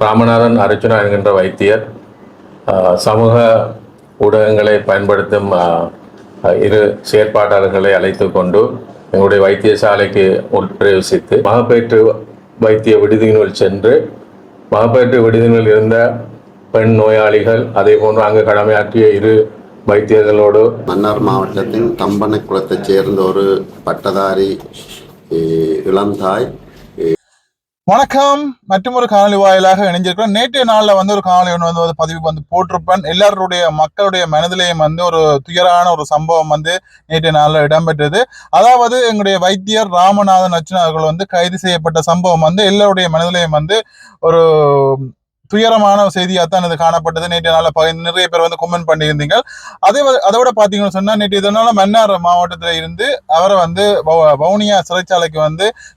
ராமநாதன் அர்ச்சுனா என்கின்ற வைத்தியர் சமூக ஊடகங்களை பயன்படுத்தும் இரு செயற்பாட்டாளர்களை அழைத்து கொண்டு எங்களுடைய வைத்தியசாலைக்கு உட்பிரவேசித்து மகப்பேற்று வைத்திய விடுதியினுள் சென்று மகப்பேற்று விடுதியினுள் இருந்த பெண் நோயாளிகள் அதே போன்று அங்கு கடமையாற்றிய இரு வைத்தியர்களோடு மன்னார் மாவட்டத்தின் தம்பனைக்குளத்தைச் சேர்ந்த ஒரு பட்டதாரி இளந்தாய். வணக்கம். மற்றும் ஒரு காணொலி வாயிலாக இணைஞ்சிருக்கிறோம். நேற்றைய நாளில் ஒரு காணொலி ஒன்று பதிவு போட்டிருப்பேன். எல்லாருடைய மக்களுடைய மனதிலேயும் ஒரு துயரான ஒரு சம்பவம் நேற்றைய நாளில் இடம்பெற்றது. அதாவது எங்களுடைய வைத்தியர் ராமநாதன் அர்ச்சுனா அவர்கள் கைது செய்யப்பட்ட சம்பவம் எல்லாருடைய மனதிலேயும் ஒரு துயரமான செய்தியாகத்தான் இது காணப்பட்டது. நேற்றைய நாளில் நிறைய பேர் கமெண்ட் பண்ணியிருந்தீங்க. அதோட பார்த்தீங்கன்னு சொன்னால் நேற்று இதனால மன்னார் மாவட்டத்தில் இருந்து அவரை வவுனியா சிறைச்சாலைக்கு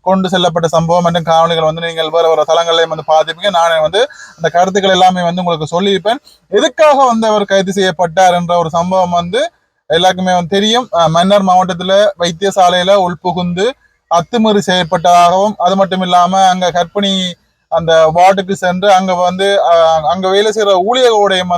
கொண்டு செல்லப்பட்ட சம்பவம் மற்றும் காவலிகள் நீங்கள் வேறு தளங்களையும் பார்த்துப்பீங்க. நானே அந்த கருத்துக்கள் எல்லாமே உங்களுக்கு சொல்லியிருப்பேன். எதுக்காக அவர் கைது செய்யப்பட்டார் என்ற ஒரு சம்பவம் எல்லாருக்குமே தெரியும். மன்னார் மாவட்டத்தில் வைத்தியசாலையில உள்புகுந்து அத்துமீறி செய்யப்பட்டதாகவும், அது மட்டும் இல்லாம அங்க கர்ப்பிணி அந்த வார்டுக்கு சென்று அங்க வேலை செய்யற ஊழியர்களுடையும்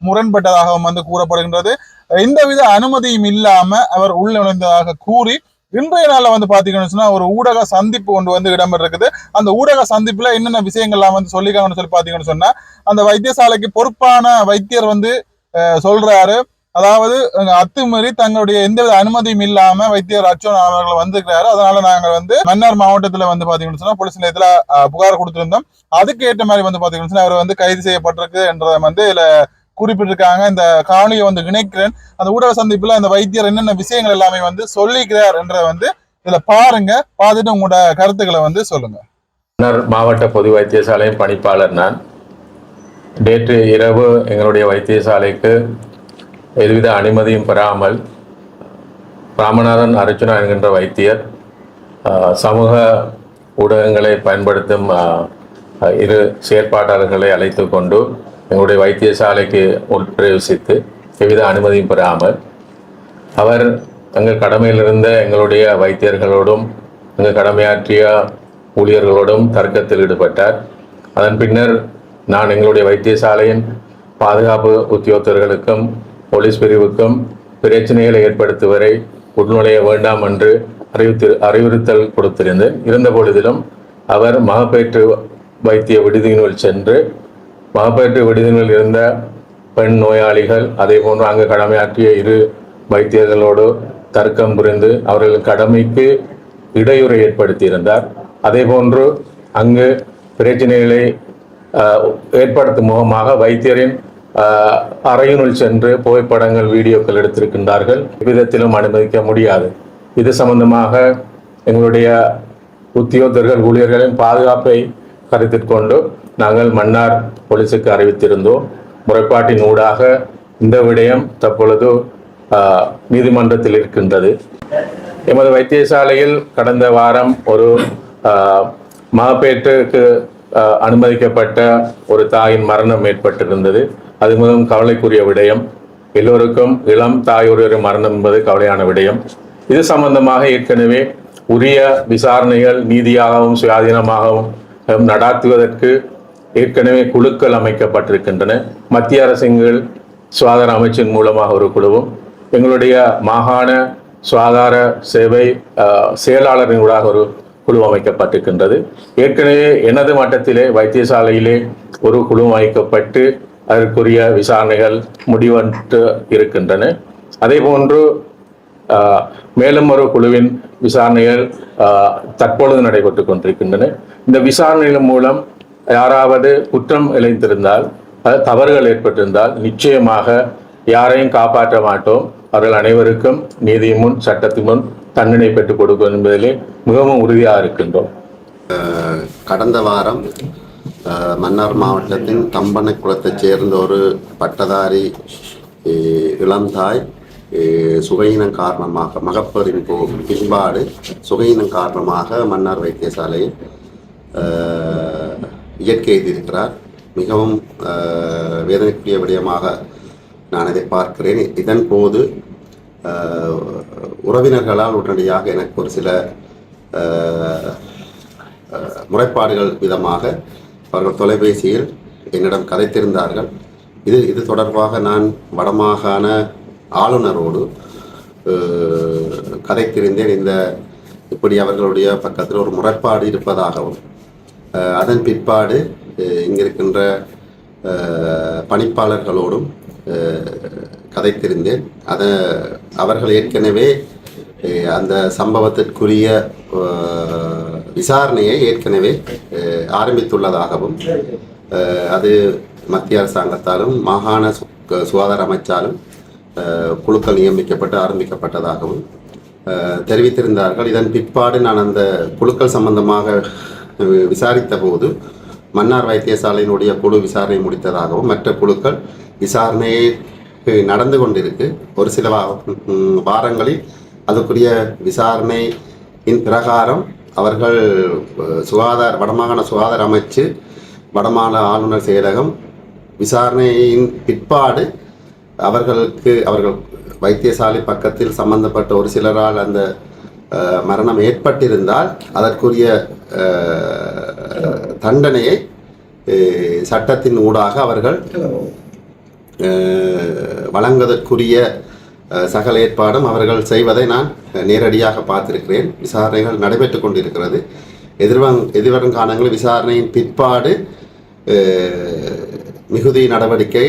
முரண்பட்டதாகவும் கூறப்படுகின்றது. எந்தவித அனுமதியும் இல்லாம அவர் உள்ள நுழைந்ததாக கூறி இன்றைய நாள்ல பாத்தீங்கன்னு சொன்னா ஒரு ஊடக சந்திப்பு கொண்டு இடம்பெற்றிருக்குது. அந்த ஊடக சந்திப்புல என்னென்ன விஷயங்கள்லாம் சொல்லிக்காங்கன்னு சொல்லி பாத்தீங்கன்னு சொன்னா, அந்த வைத்தியசாலைக்கு பொறுப்பான வைத்தியர் சொல்றாரு, அதாவது அத்துமீறி தங்களுடைய எந்தவித அனுமதியும் இல்லாம வைத்தியர் அர்ச்சுனா அவர்கள் வந்திருக்கிறாரு. அதனால நாங்கள் மன்னார் மாவட்டத்துல பாத்தீங்கன்னு சொன்னா போலீஸ் நிலையத்துல புகார் கொடுத்திருந்தோம். அதுக்கு ஏற்ற மாதிரி பாத்தீங்கன்னு சொன்னா அவர் கைது செய்யப்பட்டிருக்கு என்றதை இதுல குறிப்பிட்டிருக்காங்க. இந்த காணொலியை இணைக்கிறேன். அந்த ஊடக சந்திப்புல அந்த வைத்தியர் என்னென்ன விஷயங்கள் எல்லாமே சொல்லிக்கிறார் என்றதை இதுல பாருங்க. பார்த்துட்டு உங்களோட கருத்துக்களை சொல்லுங்க. மன்னார் மாவட்ட பொது வைத்தியசாலையின் பணிப்பாளர் நான். நேற்று இரவு எங்களுடைய வைத்தியசாலைக்கு எதுவித அனுமதியும் பெறாமல் ராமநாதன் அர்ச்சுனா என்கின்ற வைத்தியர் சமூக ஊடகங்களை பயன்படுத்தும் இரு செயற்பாட்டாளர்களை அழைத்து கொண்டு எங்களுடைய வைத்தியசாலைக்கு உட்பிரவேசித்து எவ்வித அனுமதியும் பெறாமல் அவர் தங்கள் கடமையில் இருந்த எங்களுடைய வைத்தியர்களோடும் எங்கள் கடமையாற்றிய ஊழியர்களோடும் தர்க்கத்தில் ஈடுபட்டார். அதன் பின்னர் நான் எங்களுடைய வைத்தியசாலையின் பாதுகாப்பு உத்தியோகத்தர்களுக்கும் போலீஸ் பிரிவுக்கும் பிரச்சனைகளை ஏற்படுத்துவரை உள்நுழைய வேண்டாம் என்று அறிவுறுத்தல் கொடுத்திருந்தேன். இருந்த பொழுதிலும் அவர் மகப்பேற்று வைத்திய விடுதியினுள் சென்று மகப்பேற்று விடுதியினுள் இருந்த பெண் நோயாளிகள் அதே போன்று அங்கு கடமையாற்றிய இரு வைத்தியர்களோடு தர்க்கம் புரிந்து அவர்களின் கடமைக்கு இடையூறை ஏற்படுத்தியிருந்தார். அதே போன்று அங்கு பிரச்சனைகளை ஏற்படுத்தும் முகமாக வைத்தியரின் அறையினுள் சென்று புகைப்படங்கள் வீடியோக்கள் எடுத்திருக்கின்றார்கள். எவ்விதத்திலும் அனுமதிக்க முடியாது. இது சம்பந்தமாக எங்களுடைய உத்தியோகத்தர்கள் ஊழியர்களின் பாதுகாப்பை கருத்தில் கொண்டு நாங்கள் மன்னார் போலீஸுக்கு அறிவித்திருந்தோம். முறைப்பாட்டின் ஊடாக இந்த விடயம் தற்பொழுது நீதிமன்றத்தில் இருக்கின்றது. எமது வைத்தியசாலையில் கடந்த வாரம் ஒரு மகப்பேற்றுக்கு அனுமதிக்கப்பட்ட ஒரு தாயின் மரணம் ஏற்பட்டிருந்தது. அது மிகவும் கவலைக்குரிய விடயம். எல்லோருக்கும் இளம் தாயொரு மரணம் என்பது கவலையான விடயம். இது சம்பந்தமாக ஏற்கனவே உரிய விசாரணைகள் நீதியாகவும் சுயாதீனமாகவும் நடாத்துவதற்கு ஏற்கனவே குழுக்கள் அமைக்கப்பட்டிருக்கின்றன. மத்திய அரசுகள் சுகாதார அமைச்சின் மூலமாக ஒரு குழுவும் எங்களுடைய மாகாண சுகாதார சேவை செயலாளரின் ஊடாக ஒரு குழு அமைக்கப்பட்டிருக்கின்றது. ஏற்கனவே எனது மட்டத்திலே வைத்தியசாலையிலே ஒரு குழு அமைக்கப்பட்டு அதற்குரிய விசாரணைகள் முடிவற்று இருக்கின்றன. அதே போன்று மேலும் ஒரு குழுவின் விசாரணைகள் தற்பொழுது நடைபெற்று கொண்டிருக்கின்றன. இந்த விசாரணைகள் மூலம் யாராவது குற்றம் இழைத்திருந்தால், தவறுகள் ஏற்பட்டிருந்தால் நிச்சயமாக யாரையும் காப்பாற்ற மாட்டோம். அவர்கள் அனைவருக்கும் நீதி முன் சட்டத்தின் முன் தண்டனை பெற்றுக் கொடுக்கும் என்பதிலே மிகவும் உறுதியாக இருக்கின்றோம். கடந்த வாரம் மன்னார் மாவட்டத்தின் தம்பனைக்குளத்தைச் சேர்ந்த ஒரு பட்டதாரி இளந்தாய் சுகையினம் காரணமாக மகப்பேறின் பின்பாடு சுகையினம் காரணமாக மன்னார் வைத்தியசாலையில் இயற்கை எய்திருக்கிறார். மிகவும் வேதனைக்குரிய விடயமாக நான் இதை பார்க்கிறேன். இதன் போது உறவினர்களால் உடனடியாக எனக்கு ஒரு சில முறைப்பாடுகள் விதமாக அவர்கள் தொலைபேசியில் என்னிடம் கதைத்திருந்தார்கள். இது தொடர்பாக நான் வடமாகாண ஆளுநரோடு கதைத்திருந்தேன். இப்படி அவர்களுடைய பக்கத்தில் ஒரு முறைப்பாடு இருப்பதாகவும் அதன் பிற்பாடு இங்கிருக்கின்ற பணிப்பாளர்களோடும் கதைத்திருந்தேன். அவர்கள் ஏற்கனவே அந்த சம்பவத்திற்குரிய விசாரணையை ஏற்கனவே ஆரம்பித்துள்ளதாகவும் அது மத்திய அரசாங்கத்தாலும் மாகாண சுகாதார அமைச்சாலும் குழுக்கள் நியமிக்கப்பட்டு ஆரம்பிக்கப்பட்டதாகவும் தெரிவித்திருந்தார்கள். இதன் பிற்பாடு நான் அந்த குழுக்கள் சம்பந்தமாக விசாரித்த போது மன்னார் வைத்தியசாலையினுடைய குழு விசாரணை முடித்ததாகவும் மற்ற குழுக்கள் விசாரணையை நடந்து கொண்டிருக்கு. ஒரு சில வாரங்களில் அதுக்குரிய விசாரணையின் பிரகாரம் அவர்கள் வடமாகாண சுகாதார அமைச்சு வடமாகாண ஆளுநர் செயலகம் விசாரணையின் பிற்பாடு அவர்கள் வைத்தியசாலை பக்கத்தில் சம்பந்தப்பட்ட ஒரு சிலரால் அந்த மரணம் ஏற்பட்டிருந்தால் அதற்குரிய தண்டனையை சட்டத்தின் ஊடாக அவர்கள் வழங்குவதற்குரிய சகல ஏற்பாடும் அவர்கள் செய்வதை நான் நேரடியாக பார்த்திருக்கிறேன். விசாரணைகள் நடைபெற்று கொண்டிருக்கிறது. எதிர்வரும் காலங்களில் விசாரணையின் பிற்பாடு மிகுதி நடவடிக்கை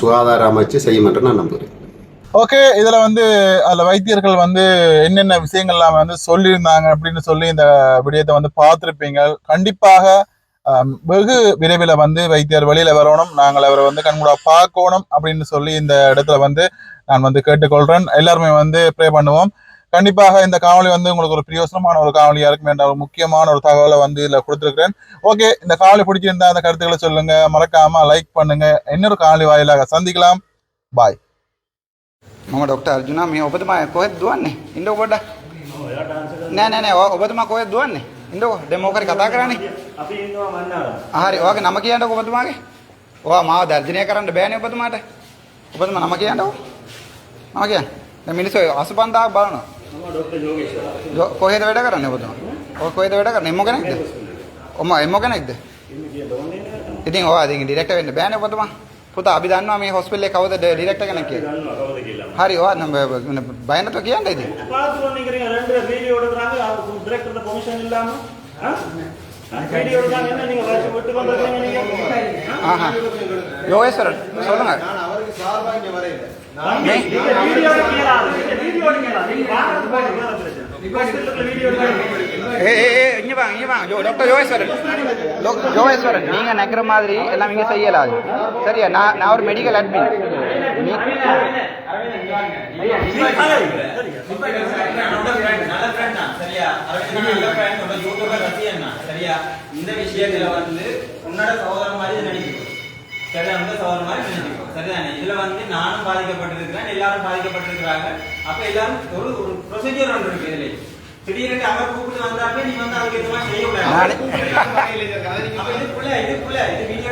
சுகாதார அமைச்சு செய்யும் என்று நான் நம்புகிறேன். ஓகே, இதுல அதுல வைத்தியர்கள் என்னென்ன விஷயங்கள்லாம் சொல்லியிருந்தாங்க அப்படின்னு சொல்லி இந்த விடயத்தை பார்த்திருப்பீங்க. கண்டிப்பாக வெகு விரைவில் வைத்தியர் வெளியில வரணும், நாங்கள் அவரை கண்கூடா பார்க்கணும் அப்படின்னு சொல்லி இந்த இடத்துல நான் கேட்டுக்கொள்றேன். எல்லாருமே ப்ரே பண்ணுவோம். கண்டிப்பாக இந்த காணொலி உங்களுக்கு ஒரு பிரயோசனமான ஒரு காணொலியா இருக்கும் என்ற ஒரு முக்கியமான ஒரு தகவலை இதுல கொடுத்துருக்கிறேன். ஓகே, இந்த காணொலி பிடிச்சிருந்தா அந்த கருத்துக்களை சொல்லுங்க, மறக்காம லைக் பண்ணுங்க. இன்னொரு காணொலி வாயிலாக சந்திக்கலாம். பாய். මම ඩොක්ටර් අර්ජුනා මේ ඔබතුමා කොහෙද දුවන්නේ? ඉන්නකො පොඩ්ඩක්. නෑ ඔබතුමා කොහෙද දුවන්නේ? ඉන්නකො. දැන් මොකද කතා කරන්නේ? අපි ඉන්නවා මන්නාරම්. හරි. ඔයාගේ නම කියන්නකො ඔබතුමාගේ. ඔයා මාව දර්ශනය කරන්න බෑනේ ඔබතුමාට. ඔබතුමා නම කියන්නකො. නම කියන්න. දැන් මිනිස්සු 85000ක් බලනවා. මම ડોક્ટર යෝගේශ්වර. කොහෙද වැඩ කරන්නේ ඔබතුමා? ඔය කොහෙද වැඩ කරන්නේ? එම්මෝ කෙනෙක්ද? එම්මෝ කෙනෙක්ද? ඉතින් ඔයා ඉතින් ඩිරෙක්ටර් වෙන්න බෑනේ ඔබතුමා. පුතා අපි දන්නවා මේ හොස්පිටල් එකේ කවුද ඩිරෙක්ටර් කෙනෙක් කියලා. දන්නවා කවුද කියලා. හරි ඔයා බය නැතුව කියන්න ඉතින්. பாத்ரூம் நிக்கிறீங்க ரெண்டு வீடியோ எடுக்கறாங்க டைரக்டர் பெர்மிஷன் இல்லாம வீடியோ எடுக்கறாங்க என்ன நீங்க வாட்ச் விட்டு கொண்டிருக்கீங்க நீங்க. ஆஹா யோகேஸ்வரன் சொல்லுங்க. நான் அவருக்கு சார்பா இங்க வரையில. வீடியோ எடுக்கறா வீடியோ எடுக்கறா நீங்க வாங்க போங்க வீடியோ இங்க வாங்க டாக்டர் யோகேஸ்வரன் நீங்க நினைக்கிற மாதிரி எல்லாம் இங்க செய்யலாது. சரியா? நான் ஒரு மெடிக்கல் அட்மின். இந்த விஷயத்துல உன்னோட சகோதரன் மாதிரி நினைக்கிறோம். சரியா? அந்த சகோதரன் மாதிரி நினைக்கிறோம். சரிதானே? இதுல நானும் பாதிக்கப்பட்டிருக்கிறேன், எல்லாரும் பாதிக்கப்பட்டிருக்கிறாங்க. அப்ப எல்லாரும் ஒரு ப்ரொசீஜர் ஒன்று இருக்கு. இதுல திடீர்னு அவர் கூப்பிட்டு வந்தாப்ப நீ அதுக்கு எதுவும் செய்யக்கூடாது. இது வீடியோ